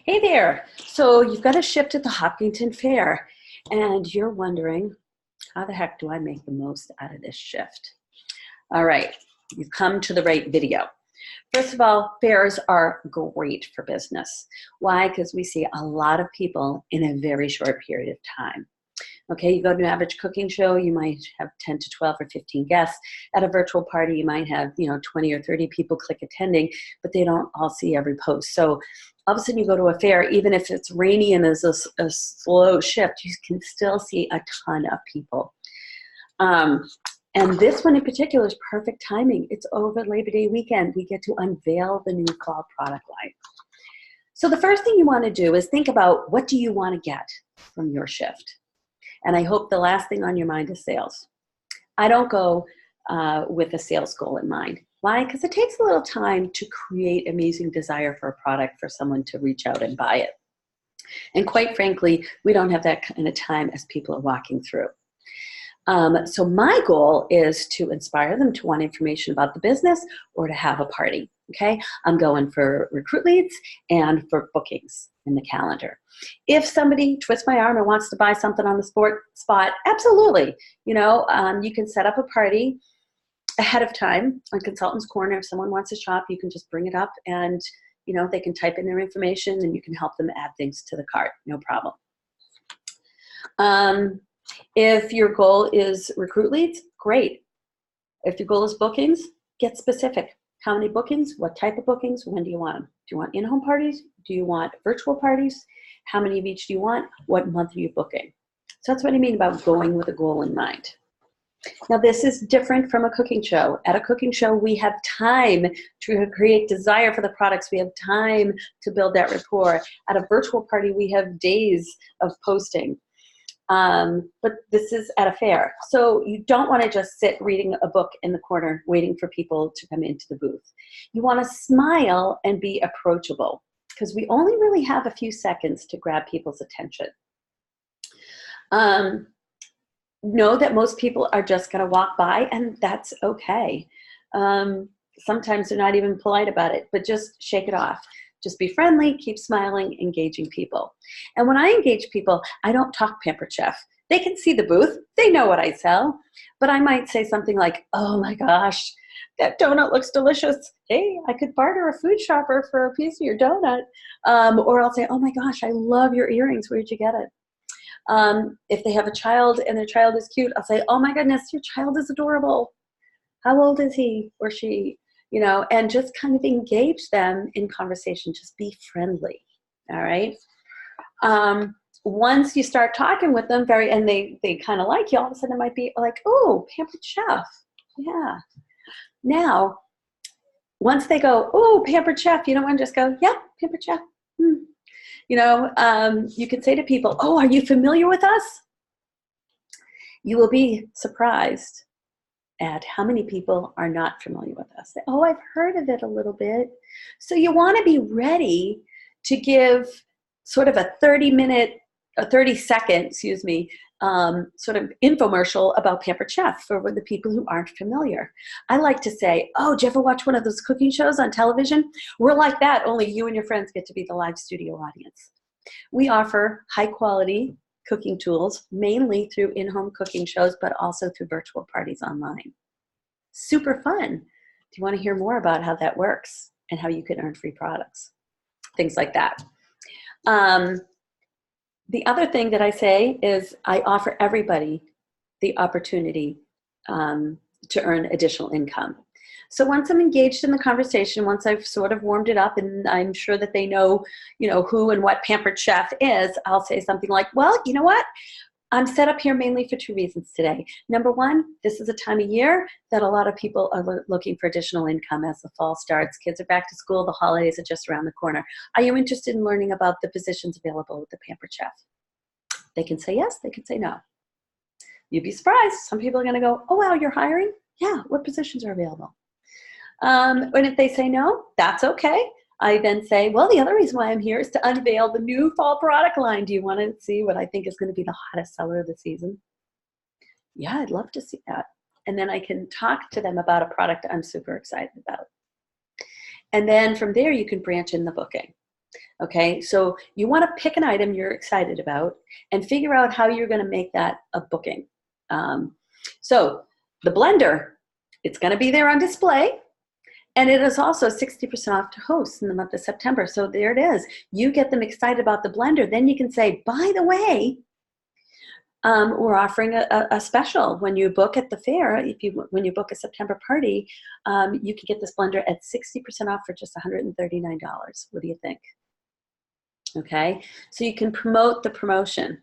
Hey there. So you've got a shift at the Hopkinton Fair, and you're wondering, how the heck do I make the most out of this shift? All right, you've come to the right video. First of all, fairs are great for business. Why? Because we see a lot of people in a very short period of time. Okay, you go to an average cooking show, you might have 10 to 12 or 15 guests. At a virtual party, you might have, 20 or 30 people click attending, but they don't all see every post. So all of a sudden you go to a fair, even if it's rainy and there's a slow shift, you can still see a ton of people. And this one in particular is perfect timing. It's over Labor Day weekend. We get to unveil the new fall product line. So the first thing you want to do is think about, what do you want to get from your shift? And I hope the last thing on your mind is sales. I don't go with a sales goal in mind. Why? Because it takes a little time to create amazing desire for a product for someone to reach out and buy it. And quite frankly, we don't have that kind of time as people are walking through. So my goal is to inspire them to want information about the business or to have a party. Okay, I'm going for recruit leads and for bookings in the calendar. If somebody twists my arm and wants to buy something on the spot, absolutely. You can set up a party ahead of time on Consultant's Corner. If someone wants to shop, you can just bring it up and they can type in their information and you can help them add things to the cart. No problem. If your goal is recruit leads, great. If your goal is bookings, get specific. How many bookings? What type of bookings? When do you want them? Do you want in-home parties? Do you want virtual parties? How many of each do you want? What month are you booking? So that's what I mean about going with a goal in mind. Now, this is different from a cooking show. At a cooking show, we have time to create desire for the products. We have time to build that rapport. At a virtual party, we have days of posting. But this is at a fair. So you don't want to just sit reading a book in the corner waiting for people to come into the booth. You want to smile and be approachable because we only really have a few seconds to grab people's attention. Know that most people are just going to walk by, and that's okay. Sometimes they're not even polite about it, but just shake it off. Just be friendly, keep smiling, engaging people. And when I engage people, I don't talk Pampered Chef. They can see the booth. They know what I sell. But I might say something like, oh my gosh, that donut looks delicious. Hey, I could barter a food shopper for a piece of your donut. Or I'll say, oh my gosh, I love your earrings. Where'd you get it? If they have a child and their child is cute, I'll say, oh my goodness, your child is adorable. How old is he or she? And just kind of engage them in conversation. Just be friendly, all right? Once you start talking with them, and they kind of like you, all of a sudden it might be like, oh, Pampered Chef, yeah. Now, once they go, oh, Pampered Chef, you don't want to just go, yeah, Pampered Chef. You can say to people, oh, are you familiar with us? You will be surprised at how many people are not familiar with us. Oh, I've heard of it a little bit. So you want to be ready to give sort of a 30-second, sort of infomercial about Pampered Chef for the people who aren't familiar. I like to say, oh, did you ever watch one of those cooking shows on television? We're like that, only you and your friends get to be the live studio audience. We offer high quality cooking tools, mainly through in-home cooking shows, but also through virtual parties online. Super fun. Do you want to hear more about how that works and how you can earn free products? Things like that. The other thing that I say is I offer everybody the opportunity to earn additional income. So once I'm engaged in the conversation, once I've sort of warmed it up and I'm sure that they know, who and what Pampered Chef is, I'll say something like, well, you know what? I'm set up here mainly for two reasons today. Number one, this is a time of year that a lot of people are looking for additional income as the fall starts. Kids are back to school. The holidays are just around the corner. Are you interested in learning about the positions available with the Pampered Chef? They can say yes. They can say no. You'd be surprised. Some people are going to go, oh, wow, you're hiring? Yeah. What positions are available? And if they say no, that's okay. I then say, well, the other reason why I'm here is to unveil the new fall product line. Do you want to see what I think is going to be the hottest seller of the season? Yeah, I'd love to see that. And then I can talk to them about a product I'm super excited about. And then from there, you can branch in the booking. Okay, so you want to pick an item you're excited about and figure out how you're going to make that a booking. So the blender, it's going to be there on display. And it is also 60% off to hosts in the month of September. So there it is. You get them excited about the blender. Then you can say, by the way, we're offering a special when you book at the fair. When you book a September party, you can get this blender at 60% off for just $139. What do you think? Okay, so you can promote the promotion.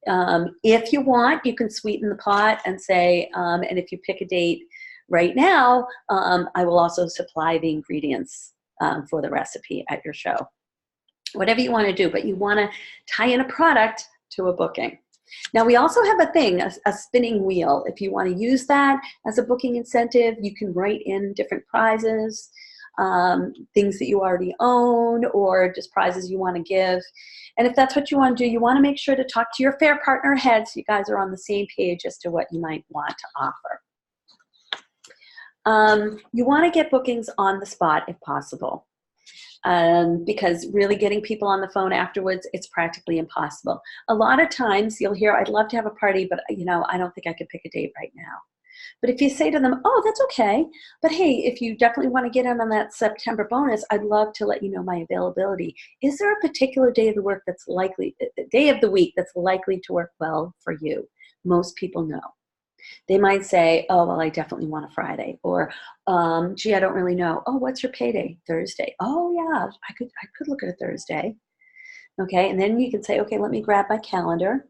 If you want, you can sweeten the pot and say, and if you pick a date right now, I will also supply the ingredients for the recipe at your show. Whatever you want to do, but you want to tie in a product to a booking. Now, we also have a thing, a spinning wheel. If you want to use that as a booking incentive, you can write in different prizes, things that you already own, or just prizes you want to give. And if that's what you want to do, you want to make sure to talk to your fair partner ahead so you guys are on the same page as to what you might want to offer. You want to get bookings on the spot if possible, because really getting people on the phone afterwards, it's practically impossible. A lot of times you'll hear, I'd love to have a party, but I don't think I could pick a date right now. But if you say to them, oh, that's okay, but hey, if you definitely want to get in on that September bonus, I'd love to let you know my availability. Is there a particular day of the week that's likely to work well for you? Most people know. They might say, oh, well, I definitely want a Friday. Or, gee, I don't really know. Oh, what's your payday? Thursday. Oh, yeah, I could look at a Thursday. Okay, and then you can say, okay, let me grab my calendar.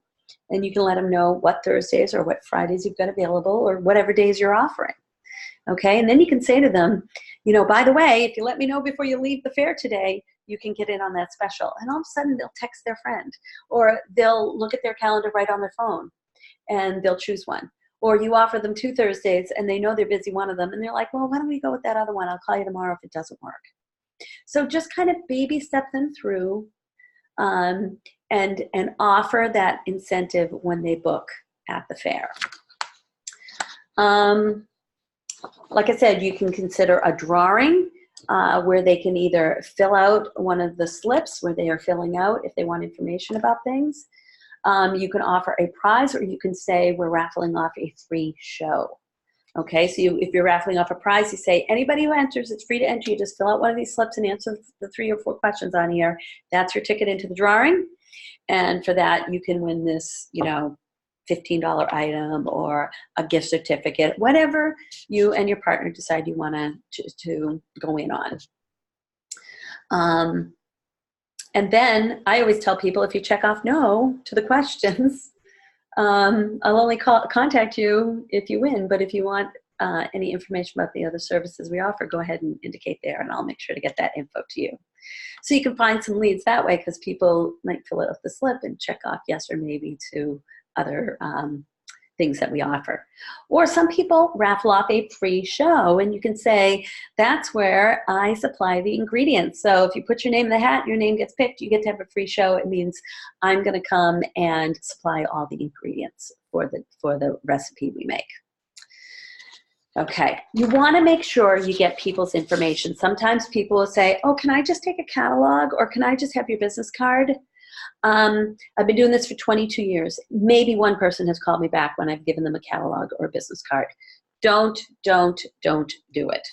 And you can let them know what Thursdays or what Fridays you've got available or whatever days you're offering. Okay, and then you can say to them, by the way, if you let me know before you leave the fair today, you can get in on that special. And all of a sudden, they'll text their friend. Or they'll look at their calendar right on their phone, and they'll choose one. Or you offer them 2 Thursdays, and they know they're busy one of them, and they're like, well, why don't we go with that other one? I'll call you tomorrow if it doesn't work. So just kind of baby step them through and offer that incentive when they book at the fair. Like I said, you can consider a drawing where they can either fill out one of the slips where they are filling out if they want information about things. You can offer a prize, or you can say we're raffling off a free show. Okay, so if you're raffling off a prize, you say anybody who enters, it's free to enter. You just fill out one of these slips and answer the 3 or 4 questions on here. That's your ticket into the drawing. And for that, you can win this, $15 item or a gift certificate, whatever you and your partner decide you want to go in on. And then I always tell people, if you check off no to the questions, I'll only contact you if you win. But if you want any information about the other services we offer, go ahead and indicate there, and I'll make sure to get that info to you. So you can find some leads that way, because people might fill out the slip and check off yes or maybe to other things that we offer. Or some people raffle off a free show, and you can say, that's where I supply the ingredients. So if you put your name in the hat, your name gets picked, you get to have a free show. It means I'm going to come and supply all the ingredients for the recipe we make. Okay, you want to make sure you get people's information. Sometimes people will say, oh, can I just take a catalog, or can I just have your business card? I've been doing this for 22 years. Maybe one person has called me back when I've given them a catalog or a business card. Don't do it.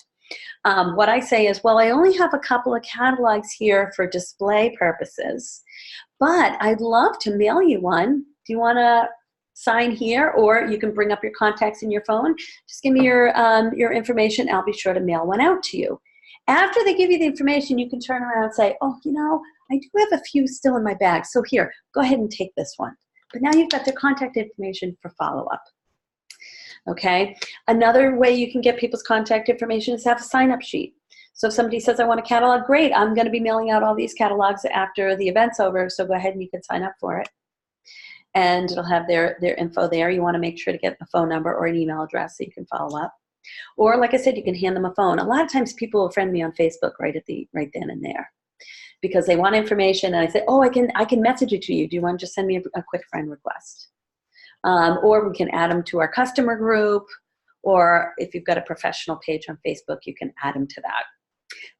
What I say is, well, I only have a couple of catalogs here for display purposes, but I'd love to mail you one. Do you want to sign here? Or you can bring up your contacts in your phone. Just give me your information. I'll be sure to mail one out to you. After they give you the information, you can turn around and say, oh, I do have a few still in my bag. So here, go ahead and take this one. But now you've got their contact information for follow-up. Okay? Another way you can get people's contact information is have a sign-up sheet. So if somebody says, I want a catalog, great. I'm going to be mailing out all these catalogs after the event's over, so go ahead and you can sign up for it. And it'll have their info there. You want to make sure to get a phone number or an email address so you can follow up. Or like I said, you can hand them a phone. A lot of times people will friend me on Facebook right then and there, because they want information, and I say, oh, I can message it to you. Do you want to just send me a quick friend request? Or we can add them to our customer group, or if you've got a professional page on Facebook, you can add them to that.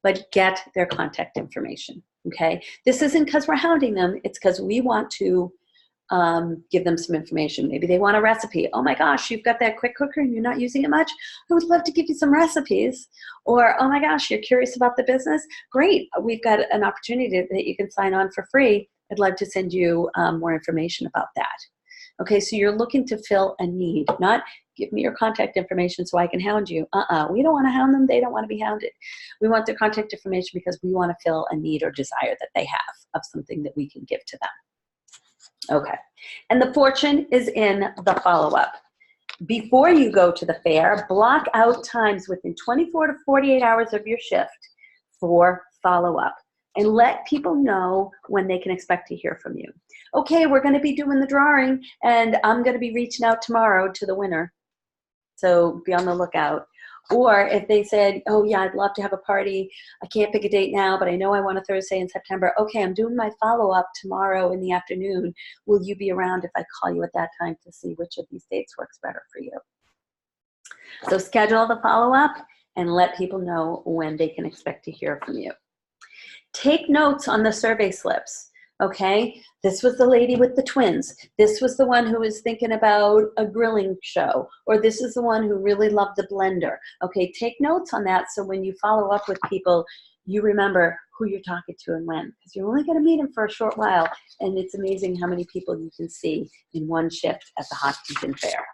But get their contact information. Okay, this isn't because we're hounding them. It's because we want to give them some information. Maybe they want a recipe. Oh my gosh, you've got that quick cooker and you're not using it much. I would love to give you some recipes. Or, oh my gosh, you're curious about the business. Great, we've got an opportunity that you can sign on for free. I'd love to send you more information about that. Okay, so you're looking to fill a need, not give me your contact information so I can hound you. We don't want to hound them. They don't want to be hounded. We want their contact information because we want to fill a need or desire that they have of something that we can give to them. Okay, and the fortune is in the follow-up. Before you go to the fair, block out times within 24 to 48 hours of your shift for follow-up and let people know when they can expect to hear from you. Okay, we're going to be doing the drawing and I'm going to be reaching out tomorrow to the winner. So be on the lookout. Or if they said, oh yeah, I'd love to have a party. I can't pick a date now, but I know I want a Thursday in September. Okay, I'm doing my follow-up tomorrow in the afternoon. Will you be around if I call you at that time to see which of these dates works better for you? So schedule the follow-up and let people know when they can expect to hear from you. Take notes on the survey slips. Okay, this was the lady with the twins. This was the one who was thinking about a grilling show, or this is the one who really loved the blender. Okay, take notes on that so when you follow up with people, you remember who you're talking to and when, because you're only going to meet them for a short while, and it's amazing how many people you can see in one shift at the Hopkinton Fair.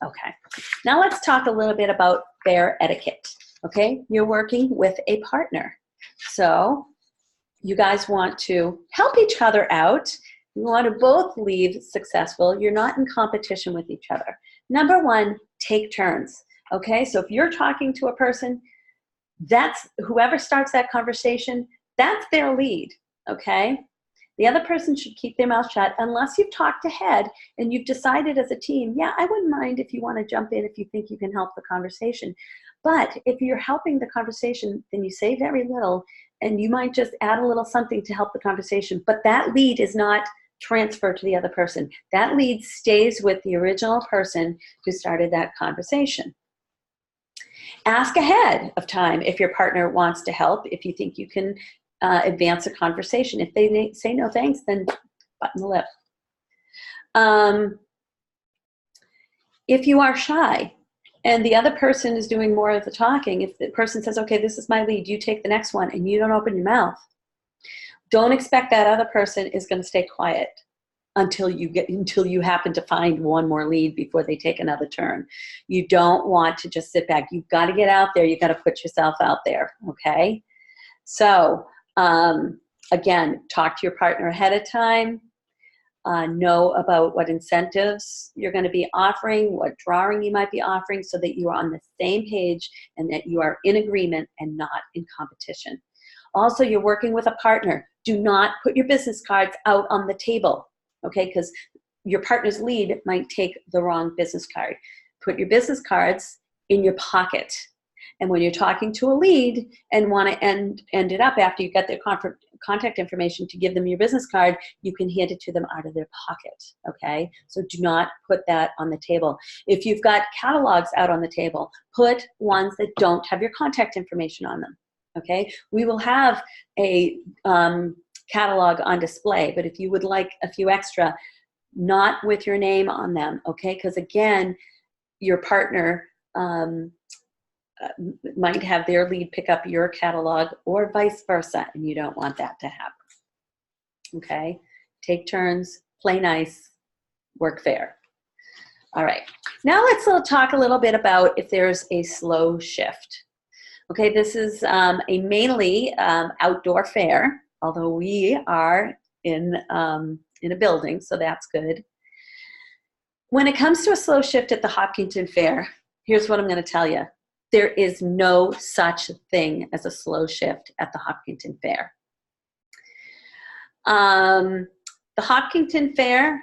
Okay, now let's talk a little bit about fair etiquette. Okay, you're working with a partner. So you guys want to help each other out. You want to both leave successful. You're not in competition with each other. Number one, take turns. Okay, so if you're talking to a person, that's whoever starts that conversation, that's their lead. Okay, the other person should keep their mouth shut unless you've talked ahead and you've decided as a team, yeah, I wouldn't mind if you want to jump in if you think you can help the conversation. But if you're helping the conversation, then you say very little, and you might just add a little something to help the conversation. But that lead is not transferred to the other person. That lead stays with the original person who started that conversation. Ask ahead of time if your partner wants to help, if you think you can advance a conversation. If they say no thanks, then button the lip. If you are shy, and the other person is doing more of the talking, if the person says, okay, this is my lead, you take the next one, and you don't open your mouth, don't expect that other person is going to stay quiet until you happen to find one more lead before they take another turn. You don't want to just sit back. You've got to get out there. You've got to put yourself out there, okay? So, again, talk to your partner ahead of time. Know about what incentives you're going to be offering, what drawing you might be offering, so that you are on the same page and that you are in agreement and not in competition. Also, you're working with a partner. Do not put your business cards out on the table, okay? Because your partner's lead might take the wrong business card. Put your business cards in your pocket. And when you're talking to a lead and want to end it up after you get their contact information to give them your business card, you can hand it to them out of their pocket, okay? So do not put that on the table. If you've got catalogs out on the table, put ones that don't have your contact information on them, okay? We will have a catalog on display, but if you would like a few extra, not with your name on them, okay? Because again, your partner might have their lead pick up your catalog or vice versa, and you don't want that to happen. Okay? Take turns, play nice, work fair. All right. Now let's talk a little bit about if there's a slow shift. Okay, this is a mainly outdoor fair, although we are in a building, so that's good. When it comes to a slow shift at the Hopkinton Fair, here's what I'm going to tell you. There is no such thing as a slow shift at the Hopkinton Fair. The Hopkinton Fair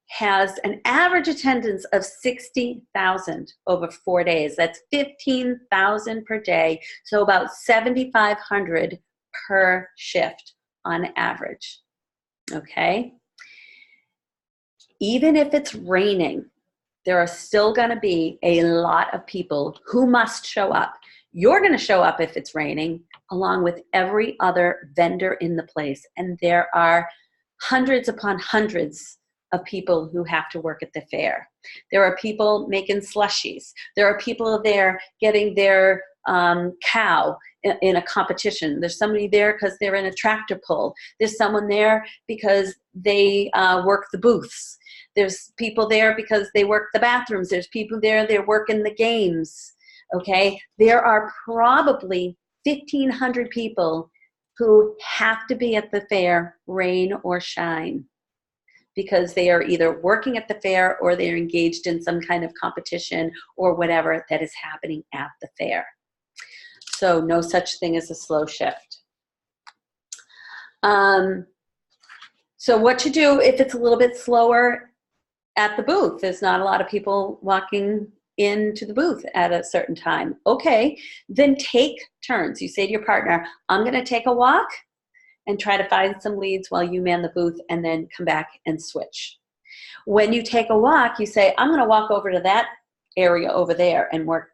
has an average attendance of 60,000 over 4 days. That's 15,000 per day, so about 7,500 per shift on average, okay? Even if it's raining, there are still going to be a lot of people who must show up. You're going to show up if it's raining, along with every other vendor in the place. And there are hundreds upon hundreds of people who have to work at the fair. There are people making slushies. There are people there getting their cow in a competition. There's somebody there because they're in a tractor pull. There's someone there because they work the booths. There's people there because they work the bathrooms. There's people there, they're working the games, okay? There are probably 1,500 people who have to be at the fair, rain or shine, because they are either working at the fair or they're engaged in some kind of competition or whatever that is happening at the fair. So no such thing as a slow shift. So what to do if it's a little bit slower at the booth? There's not a lot of people walking into the booth at a certain time. Okay, then take turns. You say to your partner, I'm going to take a walk and try to find some leads while you man the booth, and then come back and switch. When you take a walk, you say, I'm going to walk over to that area over there and work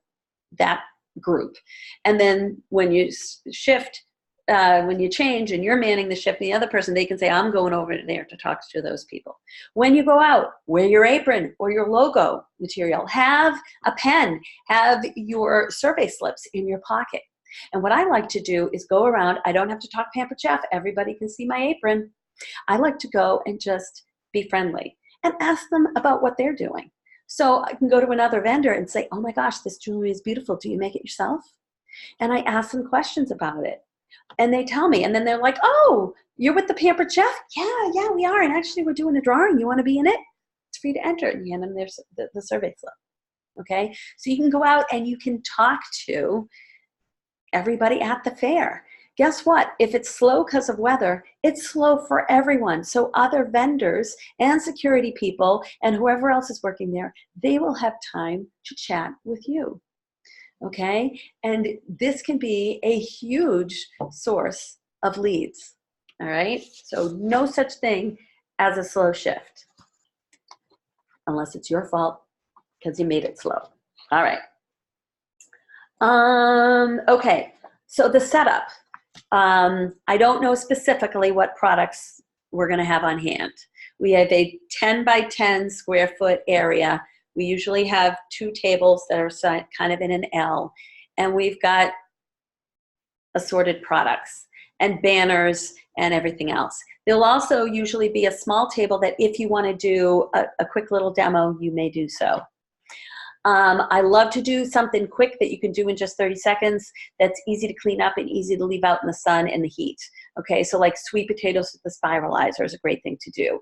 that group. And then when you shift, when you change and you're manning the shift, the other person, they can say, I'm going over there to talk to those people. When you go out, wear your apron or your logo material. Have a pen. Have your survey slips in your pocket. And what I like to do is go around. I don't have to talk Pampered Chef. Everybody can see my apron. I like to go and just be friendly and ask them about what they're doing. So I can go to another vendor and say, oh my gosh, this jewelry is beautiful. Do you make it yourself? And I ask them questions about it. And they tell me. And then they're like, oh, you're with the Pampered Chef? Yeah, we are. And actually, we're doing a drawing. You want to be in it? It's free to enter. And you hand them the survey slip. Okay? So you can go out and you can talk to everybody at the fair. Guess what? If it's slow because of weather, it's slow for everyone. So other vendors and security people and whoever else is working there, they will have time to chat with you. Okay? And this can be a huge source of leads. All right? So no such thing as a slow shift, unless it's your fault because you made it slow. All right. Okay, so the setup. I don't know specifically what products we're going to have on hand. We have a 10 by 10 square foot area. We usually have 2 tables that are kind of in an L, and we've got assorted products and banners and everything else. There'll also usually be a small table that if you want to do a quick little demo, you may do so. I love to do something quick that you can do in just 30 seconds that's easy to clean up and easy to leave out in the sun and the heat. Okay, so like sweet potatoes with the spiralizer is a great thing to do.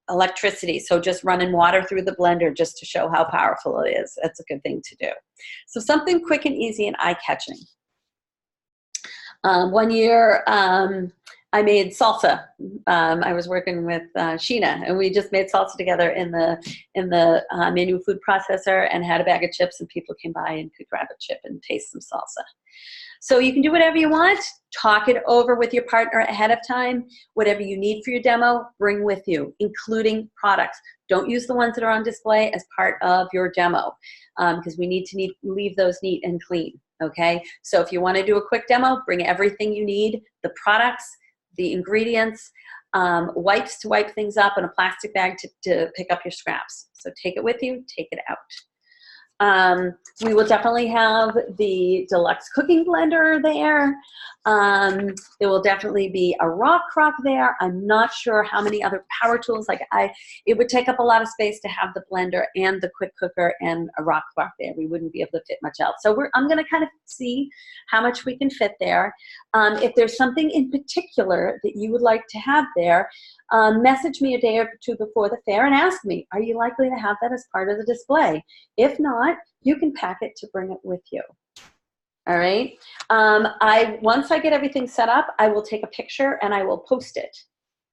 Electricity, so just running water through the blender just to show how powerful it is. That's a good thing to do. So something quick and easy and eye-catching. One year, I made salsa. I was working with Sheena, and we just made salsa together in the manual food processor and had a bag of chips, and people came by and could grab a chip and taste some salsa. So you can do whatever you want. Talk it over with your partner ahead of time. Whatever you need for your demo, bring with you, including products. Don't use the ones that are on display as part of your demo, because we need to leave those neat and clean. Okay, so if you want to do a quick demo, bring everything you need, the products, the ingredients, wipes to wipe things up, and a plastic bag to pick up your scraps. So take it with you, take it out. We will definitely have the deluxe cooking blender there. There will definitely be a rock crock there. I'm not sure how many other power tools. It would take up a lot of space to have the blender and the quick cooker and a rock crock there. We wouldn't be able to fit much else. So I'm going to kind of see how much we can fit there. If there's something in particular that you would like to have there, message me a day or 2 before the fair and ask me, are you likely to have that as part of the display? If not, you can pack it to bring it with you. All right. Once I get everything set up, I will take a picture and I will post it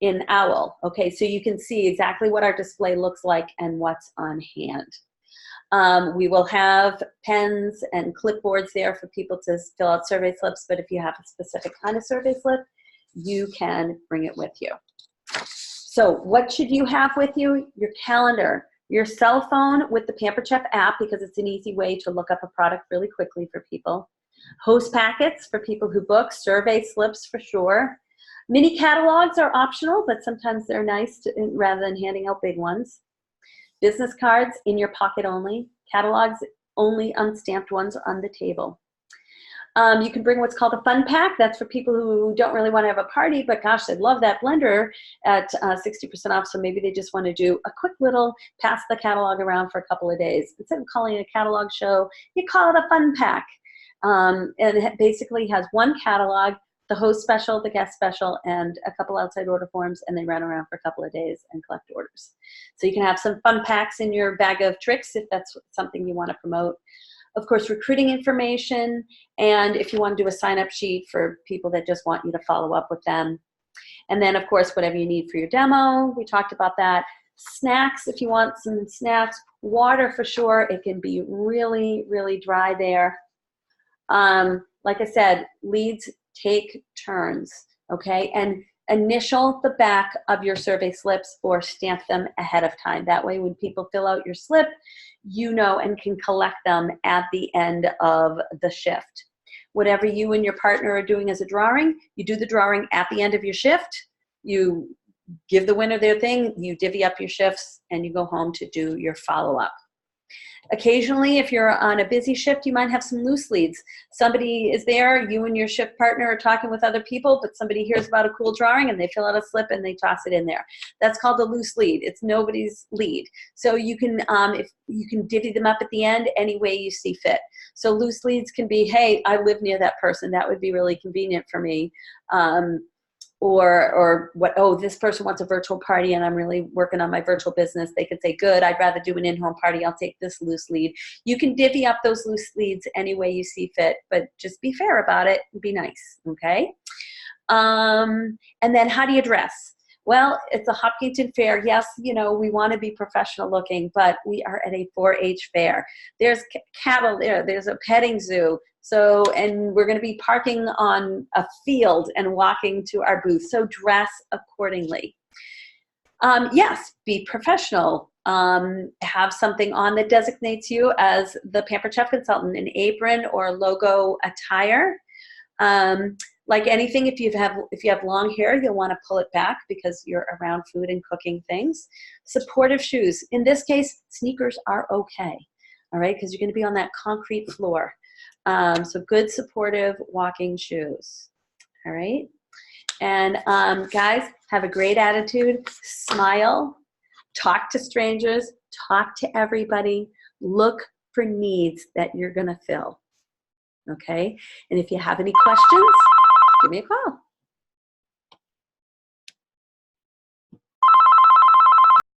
in OWL. Okay, so you can see exactly what our display looks like and what's on hand. We will have pens and clipboards there for people to fill out survey slips, but if you have a specific kind of survey slip, you can bring it with you. So what should you have with you? Your calendar, Your cell phone with the Pampered Chef app, because it's an easy way to look up a product really quickly for people. Host packets for people who book. Survey slips for sure. Mini catalogs are optional, but sometimes they're nice rather than handing out big ones. Business cards in your pocket only. Catalogs only, unstamped ones on the table. You can bring what's called a fun pack. That's for people who don't really want to have a party, but gosh, they love that blender at 60% off, so maybe they just want to do a quick little pass the catalog around for a couple of days. Instead of calling it a catalog show, you call it a fun pack. And it basically has one catalog, the host special, the guest special, and a couple outside order forms, and they run around for a couple of days and collect orders. So you can have some fun packs in your bag of tricks if that's something you want to promote. Of course, recruiting information, and if you want to do a sign-up sheet for people that just want you to follow up with them. And then, of course, whatever you need for your demo. We talked about that. Snacks, if you want some snacks. Water for sure. It can be really, really dry there. Like I said, leads take turns, okay? And initial the back of your survey slips or stamp them ahead of time. That way when people fill out your slip, you know and can collect them at the end of the shift. Whatever you and your partner are doing as a drawing, you do the drawing at the end of your shift. You give the winner their thing, you divvy up your shifts, and you go home to do your follow-up. Occasionally, if you're on a busy shift, you might have some loose leads. Somebody is there, you and your shift partner are talking with other people, but somebody hears about a cool drawing and they fill out a slip and they toss it in there. That's called a loose lead. It's nobody's lead. So you can, if you can divvy them up at the end any way you see fit. So loose leads can be, hey, I live near that person. That would be really convenient for me. Or what, oh, this person wants a virtual party and I'm really working on my virtual business. They could say, good, I'd rather do an in-home party. I'll take this loose lead. You can divvy up those loose leads any way you see fit, but just be fair about it and be nice, okay? And then how do you dress? Well, it's a Hopkinton fair. Yes, you know, we want to be professional looking, but we are at a 4-H fair. There's cattle there. There's a petting zoo. So, and we're going to be parking on a field and walking to our booth. So dress accordingly. Yes, be professional. Have something on that designates you as the Pampered Chef consultant, an apron or logo attire. Like anything, if you have long hair, you'll want to pull it back because you're around food and cooking things. Supportive shoes. In this case, sneakers are okay, all right, because you're going to be on that concrete floor. So good supportive walking shoes, all right? And guys, have a great attitude, smile, talk to strangers, talk to everybody, look for needs that you're going to fill, okay? And if you have any questions, give me a call.